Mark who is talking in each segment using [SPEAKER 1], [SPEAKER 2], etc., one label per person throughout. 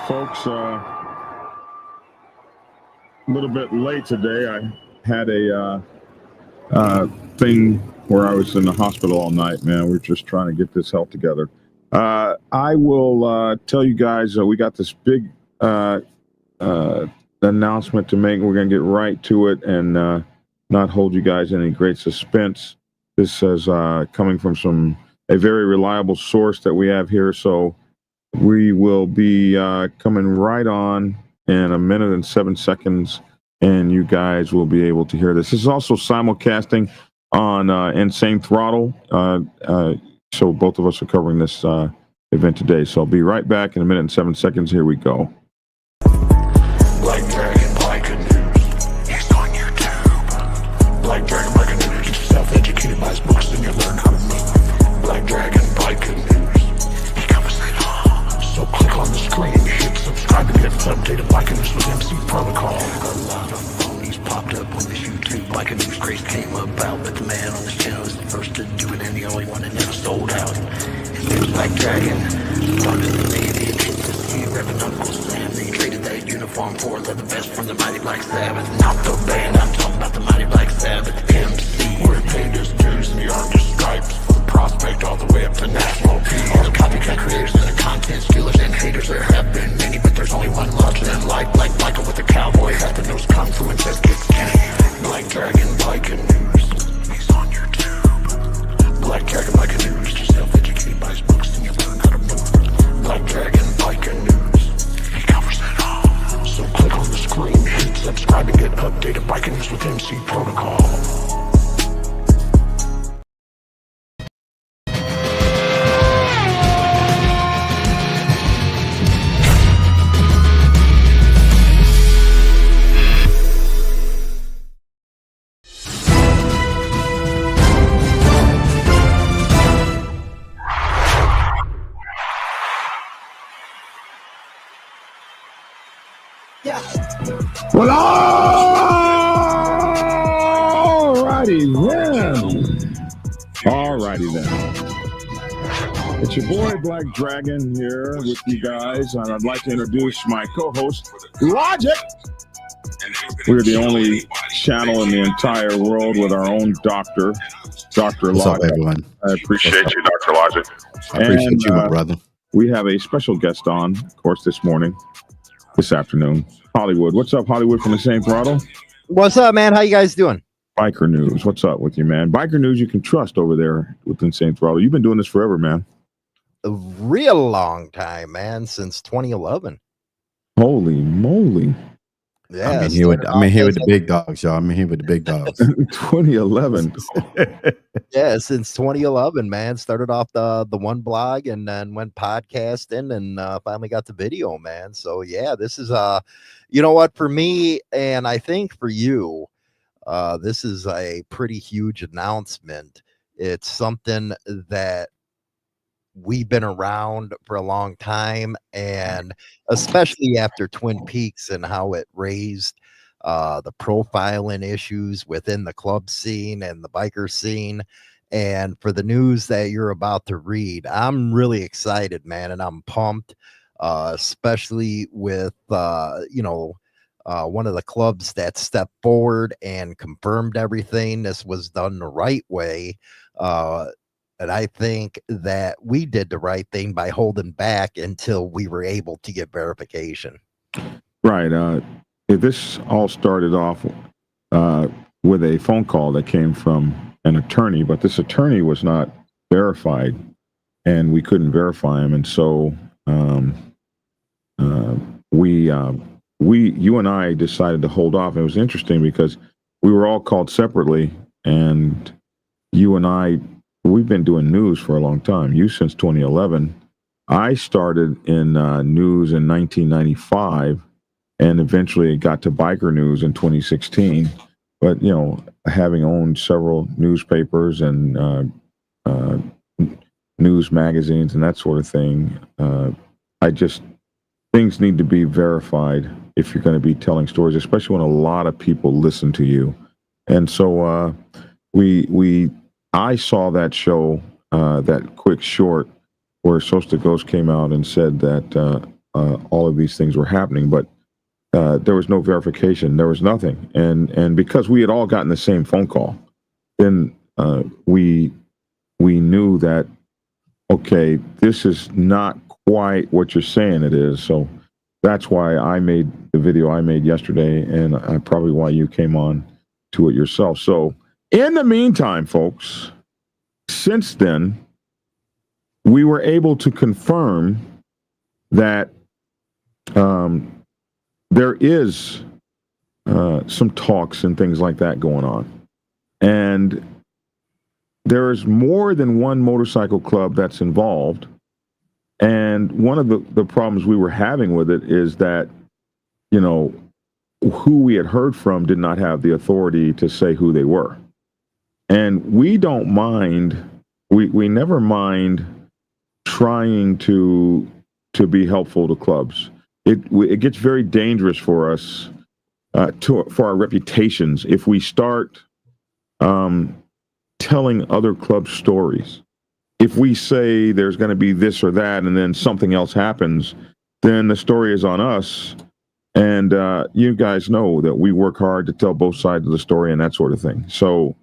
[SPEAKER 1] folks. A little bit late today. I had a thing where I was in the hospital all night, man. We're just trying to get this health together. I will tell you guys we got this big announcement to make. We're going to get right to it and not hold you guys in any great suspense. This is coming from a very reliable source that we have here, so we will be coming right on in 1 minute and 7 seconds, and you guys will be able to hear this. This is also simulcasting on Insane Throttle, so both of us are covering this event today. So I'll be right back in 1 minute and 7 seconds. Here we go.
[SPEAKER 2] Black Dragon Biker News. He's on YouTube. Black Dragon Biker News. Get yourself educated by his books and you'll learn how to move. Black Dragon Biker News. He covers it all. So click on the screen, hit subscribe to get updated Biker News with MC Protocol. A lot of phonies popped up when this YouTube Biker News craze came about, but the man on this channel is the first to do it and the only one that never sold out. His name's Black Dragon. Part of the Navy, he repping Uncle Sam. They traded that uniform for leather vest from the mighty Black Sabbath. Not the band, I'm talking about the mighty Black Sabbath. MC, we're paid his dues and the artist stripes from prospect all the way up to national peace. All the copycat creators and the content stealers and haters, there have been many, but there's only one love to them. Like Michael with the cowboy hat that knows kung fu and says kick can. Black Dragon Biker News. He's on YouTube. Black Dragon Biker News. Just self-educated by his books and you learn how to move. Black Dragon Biker News. He covers it all. So click on the screen, hit subscribe and get updated Biker News with MC Protocol.
[SPEAKER 1] Well, alrighty then. It's your boy Black Dragon here with you guys, and I'd like to introduce my co-host, Logic. We're the only channel in the entire world with our own doctor, Dr.
[SPEAKER 3] What's
[SPEAKER 1] Logic.
[SPEAKER 3] up, everyone?
[SPEAKER 1] I appreciate you, Dr. Logic.
[SPEAKER 3] I appreciate you, my brother.
[SPEAKER 1] We have a special guest on, of course, this afternoon. Hollywood. What's up, Hollywood from the Same Throttle?
[SPEAKER 4] What's up, man? How you guys doing?
[SPEAKER 1] Biker News. What's up with you, man? Biker News you can trust over there with Insane Throttle. You've been doing this forever, man.
[SPEAKER 4] A real long time, man, since 2011.
[SPEAKER 1] Holy moly.
[SPEAKER 4] Yeah.
[SPEAKER 3] I'm in here with the big dogs, y'all. I'm in here with the big dogs.
[SPEAKER 1] 2011.
[SPEAKER 4] Yeah, since 2011, man. Started off the one blog and then went podcasting and finally got the video, man. So yeah, this is you know what, for me and I think for you, this is a pretty huge announcement. It's something that we've been around for a long time, and especially after Twin Peaks and how it raised the profiling issues within the club scene and the biker scene. And for the news that you're about to read, I'm really excited, man, and I'm pumped, especially with one of the clubs that stepped forward and confirmed everything. This was done the right way. And I think that we did the right thing by holding back until we were able to get verification.
[SPEAKER 1] Right. This all started off with a phone call that came from an attorney, but this attorney was not verified, and we couldn't verify him. And so you and I decided to hold off. It was interesting because we were all called separately, and you and I, we've been doing news for a long time. You since 2011. I started in news in 1995, and eventually it got to Biker News in 2016. But, you know, having owned several newspapers and news magazines and that sort of thing, things need to be verified if you're going to be telling stories, especially when a lot of people listen to you. And so I saw that show, that quick short where Sosta Ghost came out and said that all of these things were happening, but there was no verification. There was nothing, and because we had all gotten the same phone call, then we knew that, okay, this is not quite what you're saying it is. So that's why I made the video I made yesterday, and probably why you came on to it yourself. So in the meantime, folks, since then, we were able to confirm that there is some talks and things like that going on. And there's more than one motorcycle club that's involved. And one of the problems we were having with it is that, you know, who we had heard from did not have the authority to say who they were. And we don't mind, we never mind trying to be helpful to clubs. It gets very dangerous for us, for our reputations, if we start telling other club stories. If we say there's going to be this or that, and then something else happens, then the story is on us. And you guys know that we work hard to tell both sides of the story and that sort of thing. So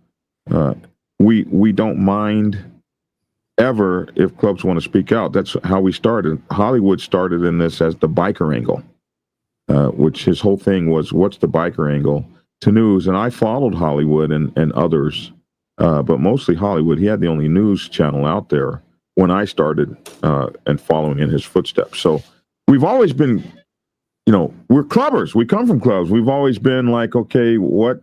[SPEAKER 1] we don't mind ever if clubs want to speak out. That's how we started. Hollywood started in this as the biker angle, which his whole thing was, what's the biker angle to news? And I followed Hollywood and others, but mostly Hollywood. He had the only news channel out there when I started and following in his footsteps. So we've always been, you know, we're clubbers. We come from clubs. We've always been like, okay, what's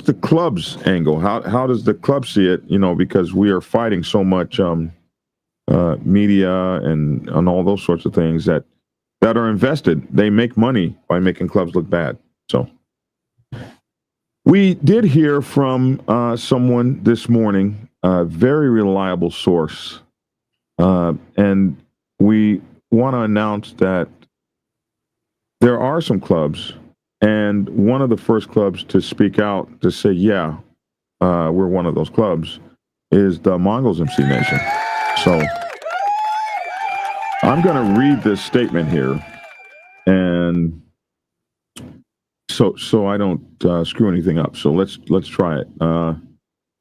[SPEAKER 1] the club's angle? How does the club see it? You know, because we are fighting so much media and all those sorts of things that are invested. They make money by making clubs look bad. So we did hear from someone this morning, a very reliable source, and we want to announce that there are some clubs, and one of the first clubs to speak out to say, yeah, we're one of those clubs, is the Mongols MC Nation. So I'm going to read this statement here, and so I don't screw anything up. So let's try it.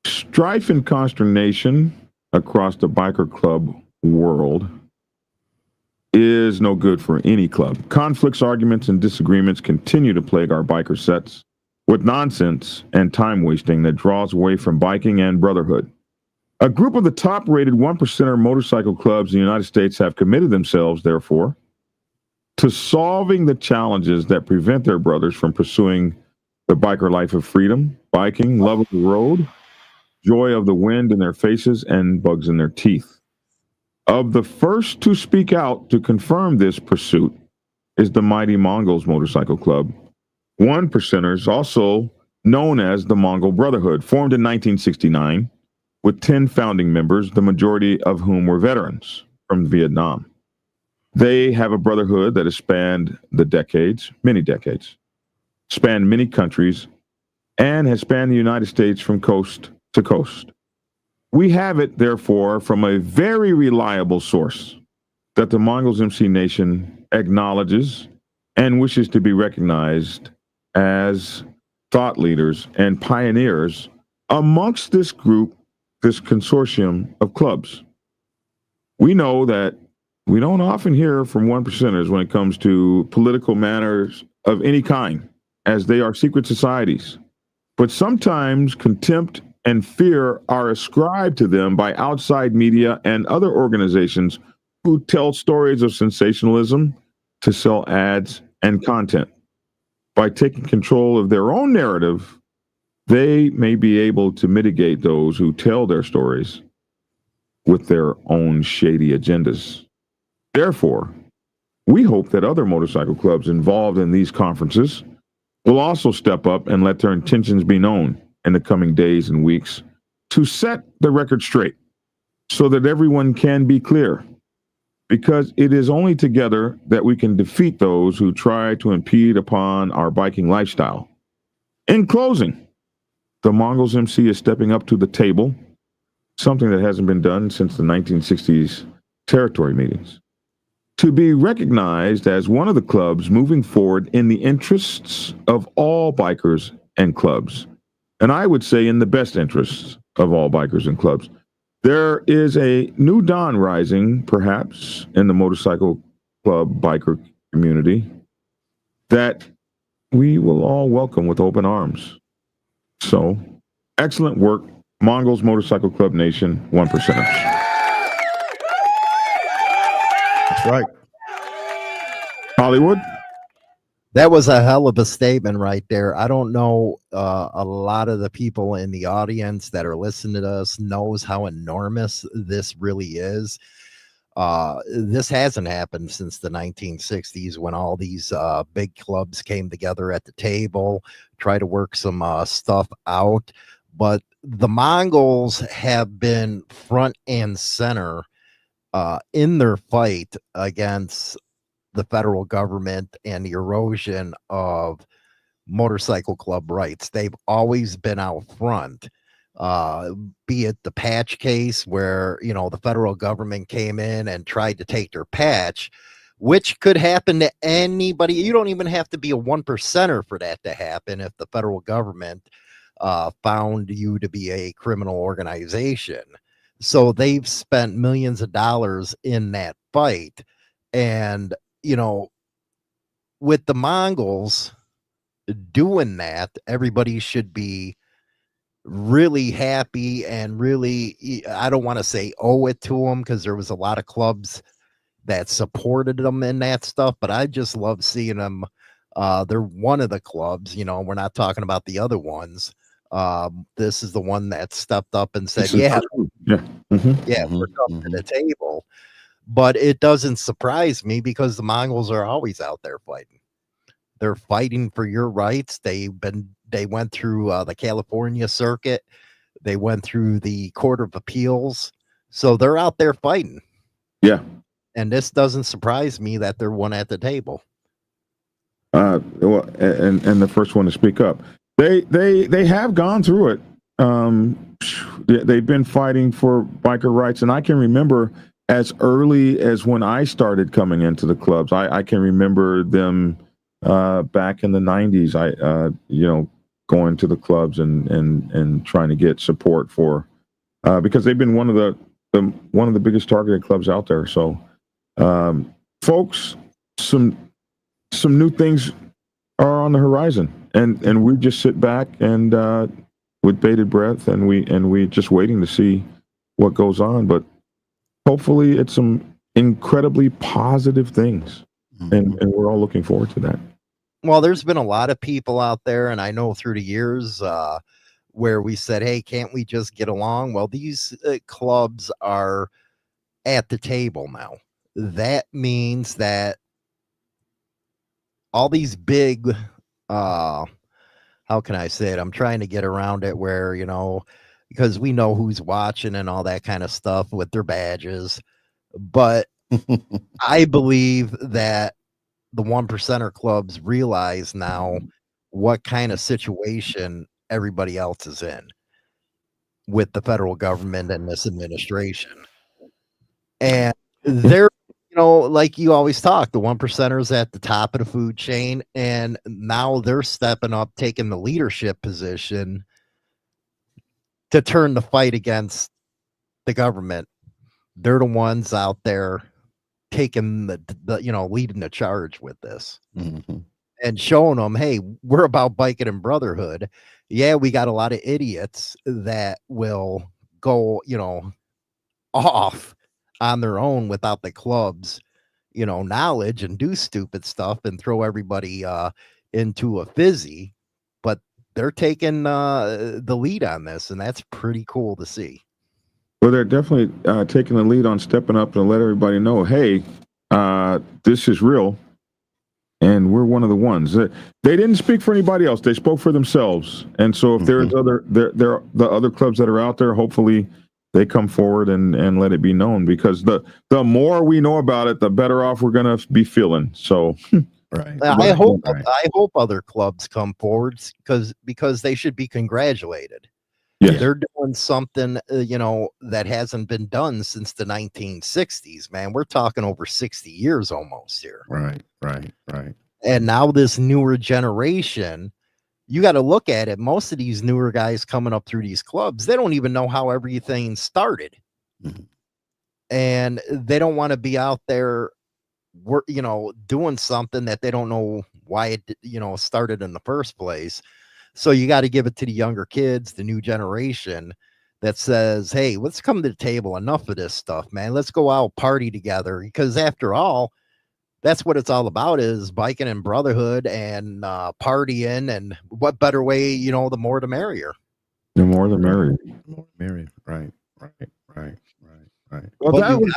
[SPEAKER 1] Strife and consternation across the biker club world is no good for any club. Conflicts, arguments, and disagreements continue to plague our biker sets with nonsense and time wasting that draws away from biking and brotherhood. A group of the top-rated 1%er motorcycle clubs in the United States have committed themselves, therefore, to solving the challenges that prevent their brothers from pursuing the biker life of freedom, biking, love of the road, joy of the wind in their faces, and bugs in their teeth. Of the first to speak out to confirm this pursuit is the mighty Mongols Motorcycle Club, 1%ers, also known as the Mongol Brotherhood, formed in 1969 with 10 founding members, the majority of whom were veterans from Vietnam. They have a brotherhood that has spanned the decades, many decades, spanned many countries, and has spanned the United States from coast to coast. We have it, therefore, from a very reliable source that the Mongols MC Nation acknowledges and wishes to be recognized as thought leaders and pioneers amongst this group, this consortium of clubs. We know that we don't often hear from 1%ers when it comes to political matters of any kind, as they are secret societies. But sometimes contempt and fear are ascribed to them by outside media and other organizations who tell stories of sensationalism to sell ads and content. By taking control of their own narrative, they may be able to mitigate those who tell their stories with their own shady agendas. Therefore, we hope that other motorcycle clubs involved in these conferences will also step up and let their intentions be known in the coming days and weeks to set the record straight so that everyone can be clear, because it is only together that we can defeat those who try to impede upon our biking lifestyle. In closing, the Mongols MC is stepping up to the table, something that hasn't been done since the 1960s territory meetings. to be recognized as one of the clubs moving forward in the interests of all bikers and clubs. And I would say in the best interests of all bikers and clubs. There is a new dawn rising, perhaps, in the motorcycle club biker community that we will all welcome with open arms. So, excellent work, Mongols Motorcycle Club Nation, 1%ers.
[SPEAKER 3] That's right.
[SPEAKER 1] Hollywood?
[SPEAKER 4] That was a hell of a statement right there. I don't know a lot of the people in the audience that are listening to us knows how enormous this really is. This hasn't happened since the 1960s when all these big clubs came together at the table, try to work some stuff out. But the Mongols have been front and center in their fight against the federal government and the erosion of motorcycle club rights. They've always been out front, be it the patch case where, you know, the federal government came in and tried to take their patch, which could happen to anybody. You don't even have to be a 1%er for that to happen if the federal government found you to be a criminal organization. So they've spent millions of dollars in that fight. And you know, with the Mongols doing that, everybody should be really happy and really, I don't want to say owe it to them because there was a lot of clubs that supported them in that stuff, but I just love seeing them. They're one of the clubs, you know, we're not talking about the other ones. This is the one that stepped up and said, yeah, we're coming to the table. But it doesn't surprise me because the Mongols are always out there fighting. They're fighting for your rights. They went through the California circuit. They went through the Court of Appeals. So they're out there fighting.
[SPEAKER 1] Yeah.
[SPEAKER 4] And this doesn't surprise me that they're one at the table.
[SPEAKER 1] Well, and the first one to speak up. They have gone through it. They've been fighting for biker rights, and I can remember as early as when I started coming into the clubs. I can remember them back in the 90s. Going to the clubs and trying to get support for because they've been one of the biggest targeted clubs out there. So, folks, some new things are on the horizon, and we just sit back and with bated breath, and we just waiting to see what goes on. But hopefully it's some incredibly positive things, and we're all looking forward to that.
[SPEAKER 4] Well, there's been a lot of people out there, and I know through the years where we said, hey, can't we just get along? Well, these clubs are at the table now. That means that all these big, how can I say it? I'm trying to get around it where, you know, because we know who's watching and all that kind of stuff with their badges. But I believe that the 1%er clubs realize now what kind of situation everybody else is in with the federal government and this administration. And they're, you know, like you always talk, the 1%ers at the top of the food chain, and now they're stepping up, taking the leadership position to turn the fight against the government. They're the ones out there taking the leading the charge with this and showing them, hey, we're about biking and brotherhood. Yeah, we got a lot of idiots that will go, you know, off on their own without the club's, you know, knowledge and do stupid stuff and throw everybody into a fizzy. But they're taking the lead on this, and that's pretty cool to see.
[SPEAKER 1] Well, they're definitely taking the lead on stepping up and let everybody know, hey, this is real, and we're one of the ones. They didn't speak for anybody else; they spoke for themselves. And so, if there's the other clubs that are out there, hopefully they come forward and let it be known. Because the more we know about it, the better off we're going to be feeling. So,
[SPEAKER 3] right.
[SPEAKER 4] I hope other clubs come forward because they should be congratulated.
[SPEAKER 1] Yes.
[SPEAKER 4] They're doing something, that hasn't been done since the 1960s, man. We're talking over 60 years almost here.
[SPEAKER 3] Right.
[SPEAKER 4] And now this newer generation, you got to look at it. Most of these newer guys coming up through these clubs, they don't even know how everything started.
[SPEAKER 3] Mhm.
[SPEAKER 4] And they don't want to be out there, doing something that they don't know why it, started in the first place. So you got to give it to the younger kids, the new generation that says, hey, let's come to the table. Enough of this stuff, man. Let's go out, party together. Because after all, that's what it's all about, is biking and brotherhood and partying. And what better way, the more the merrier.
[SPEAKER 1] The more the merrier.
[SPEAKER 3] More Mary. Right.
[SPEAKER 1] Well,
[SPEAKER 4] But
[SPEAKER 1] that was,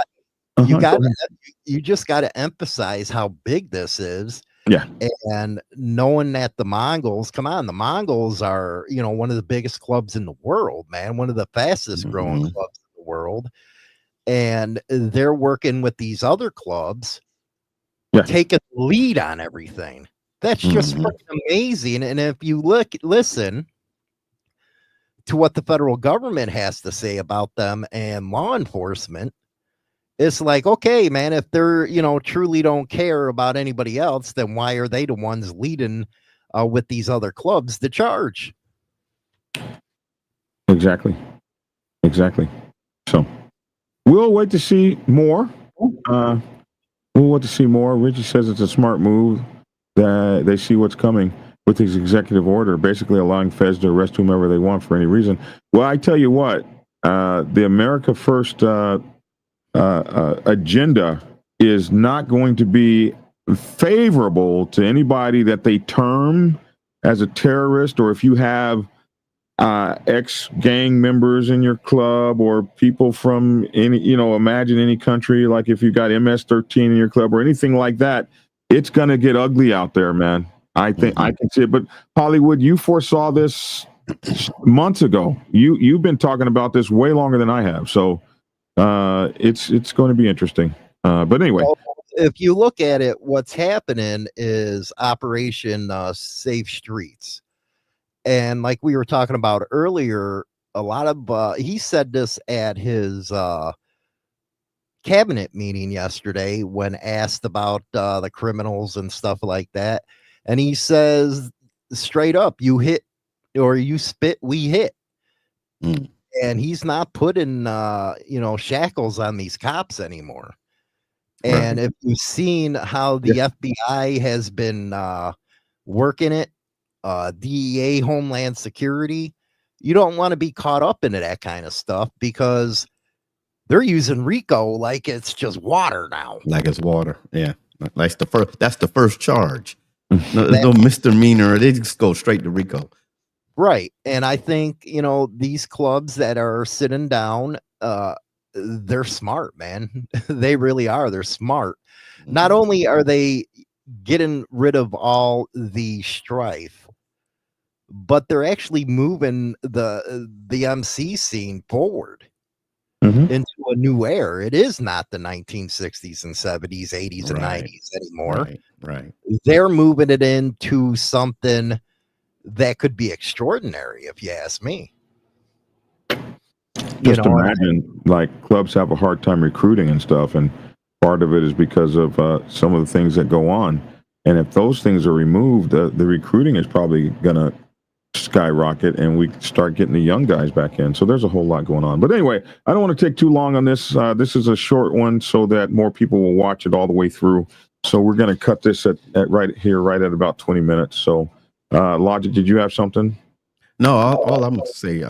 [SPEAKER 4] you
[SPEAKER 1] go
[SPEAKER 4] got
[SPEAKER 1] ahead.
[SPEAKER 4] you just got to emphasize how big this is.
[SPEAKER 1] Yeah.
[SPEAKER 4] And knowing that the Mongols are, one of the biggest clubs in the world, man, one of the fastest growing
[SPEAKER 3] Mhm.
[SPEAKER 4] clubs in the world. And they're working with these other clubs,
[SPEAKER 1] Yeah.
[SPEAKER 4] taking the lead on everything. That's just
[SPEAKER 3] Mhm.
[SPEAKER 4] freaking amazing. And if you listen to what the federal government has to say about them and law enforcement, it's like, okay, man, if they're, truly don't care about anybody else, then why are they the ones leading with these other clubs to charge?
[SPEAKER 1] Exactly. So we'll wait to see more. We'll wait to see more. Richie says it's a smart move that they see what's coming with his executive order, basically allowing feds to arrest whomever they want for any reason. Well, I tell you what, the America First agenda is not going to be favorable to anybody that they term as a terrorist, or if you have ex-gang members in your club or people from any, imagine any country, like if you got MS-13 in your club or anything like that, it's going to get ugly out there, man. I think I can see it. But Hollywood, you foresaw this months ago. You've been talking about this way longer than I have. So it's going to be interesting. But anyway.
[SPEAKER 4] Well, if you look at it, what's happening is Operation Safe Streets. And like we were talking about earlier, a lot of he said this at his cabinet meeting yesterday when asked about the criminals and stuff like that. And he says straight up, you hit or you spit, we hit.
[SPEAKER 3] Mm.
[SPEAKER 4] And he's not putting shackles on these cops anymore. And if you've seen how the FBI has been working it, DEA, Homeland Security, you don't want to be caught up into that kind of stuff because they're using RICO like it's just water now.
[SPEAKER 3] Like it's water. Yeah. That's the first charge. No, there's no misdemeanor. They just go straight to RICO.
[SPEAKER 4] Right. And I think, these clubs that are sitting down, they're smart, man. They really are. They're smart. Not only are they getting rid of all the strife, but they're actually moving the MC scene forward into a new era. It is not the 1960s and 70s, 80s and 90s anymore.
[SPEAKER 3] Right.
[SPEAKER 4] They're moving it into something that could be extraordinary, if you ask me.
[SPEAKER 1] Just imagine, like, clubs have a hard time recruiting and stuff, and part of it is because of some of the things that go on. And if those things are removed, the recruiting is probably going to skyrocket, and we start getting the young guys back in. So there's a whole lot going on. But anyway, I don't want to take too long on this. This is a short one so that more people will watch it all the way through. So we're going to cut this at right at about 20 minutes. So, Logic, did you have something?
[SPEAKER 3] No, all I'm going to say,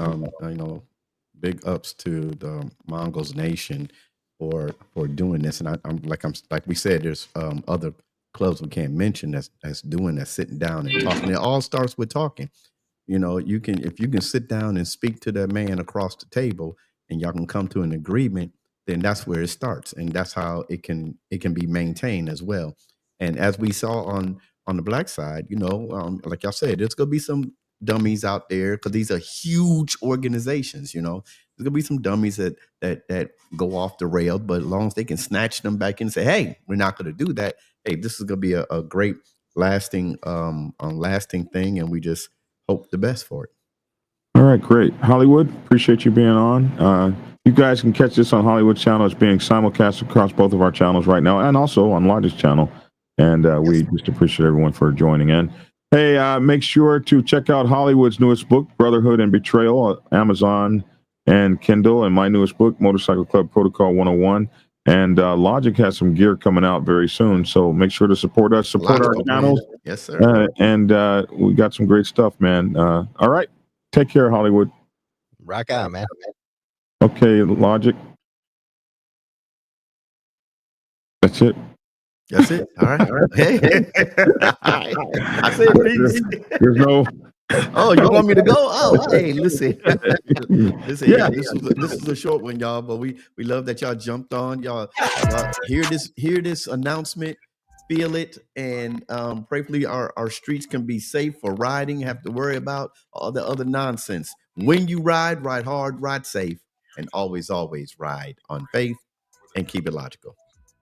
[SPEAKER 3] big ups to the Mongols Nation for doing this. And I'm like we said, there's other clubs we can't mention that's doing that, sitting down and talking. It all starts with talking. If you can sit down and speak to that man across the table and y'all can come to an agreement, then that's where it starts. And that's how it can be maintained as well. And as we saw on the black side, like y'all said, there's going to be some dummies out there because these are huge organizations. There's gonna be some dummies that go off the rail, but as long as they can snatch them back in and say, hey, we're not going to do that. Hey, this is going to be a great lasting thing. And we just hope the best for it.
[SPEAKER 1] All right, great. Hollywood, appreciate you being on. You guys can catch this on Hollywood's channel. It's being simulcast across both of our channels right now, and also on Lodge's channel. And we just appreciate everyone for joining in. Hey, make sure to check out Hollywood's newest book, Brotherhood and Betrayal, Amazon and Kindle, and my newest book, Motorcycle Club Protocol 101. And Logic has some gear coming out very soon, so make sure to support us, support our channels.
[SPEAKER 3] Yes, sir.
[SPEAKER 1] And we got some great stuff, man. All right, take care, Hollywood.
[SPEAKER 4] Rock on, man.
[SPEAKER 1] Okay, Logic. That's it.
[SPEAKER 3] That's it. All right. All right. Hey. I said peace.
[SPEAKER 1] There's no.
[SPEAKER 3] Oh, you want me to go? Oh, hey, listen. Listen,
[SPEAKER 1] Yeah.
[SPEAKER 3] this is a short one, y'all, but we love that y'all jumped on. Y'all hear this announcement, feel it, and prayerfully our streets can be safe for riding, have to worry about all the other nonsense. When you ride hard, ride safe, and always ride on faith and keep it logical.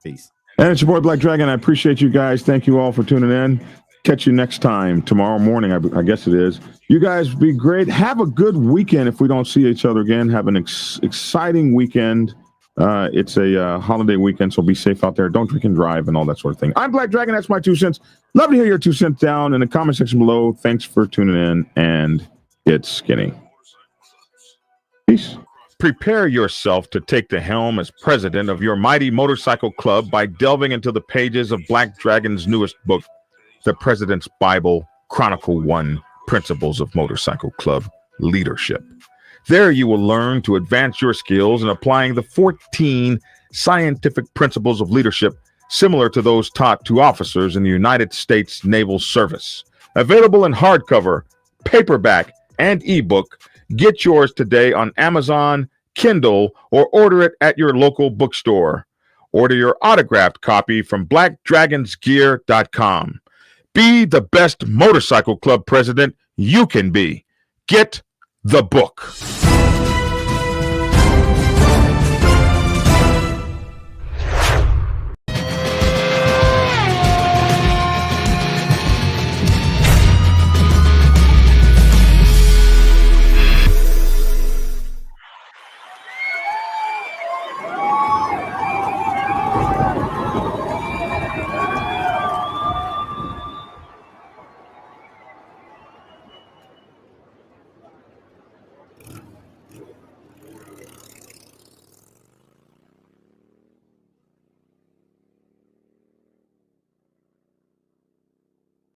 [SPEAKER 3] Peace.
[SPEAKER 1] And it's your boy Black Dragon. I appreciate you guys. Thank you all for tuning in. Catch you next time, tomorrow morning, I guess it is. You guys be great. Have a good weekend if we don't see each other again. Have an exciting weekend. It's a holiday weekend, so be safe out there. Don't drink and drive and all that sort of thing. I'm Black Dragon. That's my 2 cents. Love to hear your 2 cents down in the comment section below. Thanks for tuning in, and get skinny. Peace. Prepare yourself to take the helm as president of your mighty motorcycle club by delving into the pages of Black Dragon's newest book, The President's Bible, Chronicle 1, Principles of Motorcycle Club Leadership. There you will learn to advance your skills in applying the 14 scientific principles of leadership similar to those taught to officers in the United States Naval Service. Available in hardcover, paperback, and ebook. Get yours today on Amazon, Kindle, or order it at your local bookstore. Order your autographed copy from blackdragonsgear.com. Be the best motorcycle club president you can be. Get the book.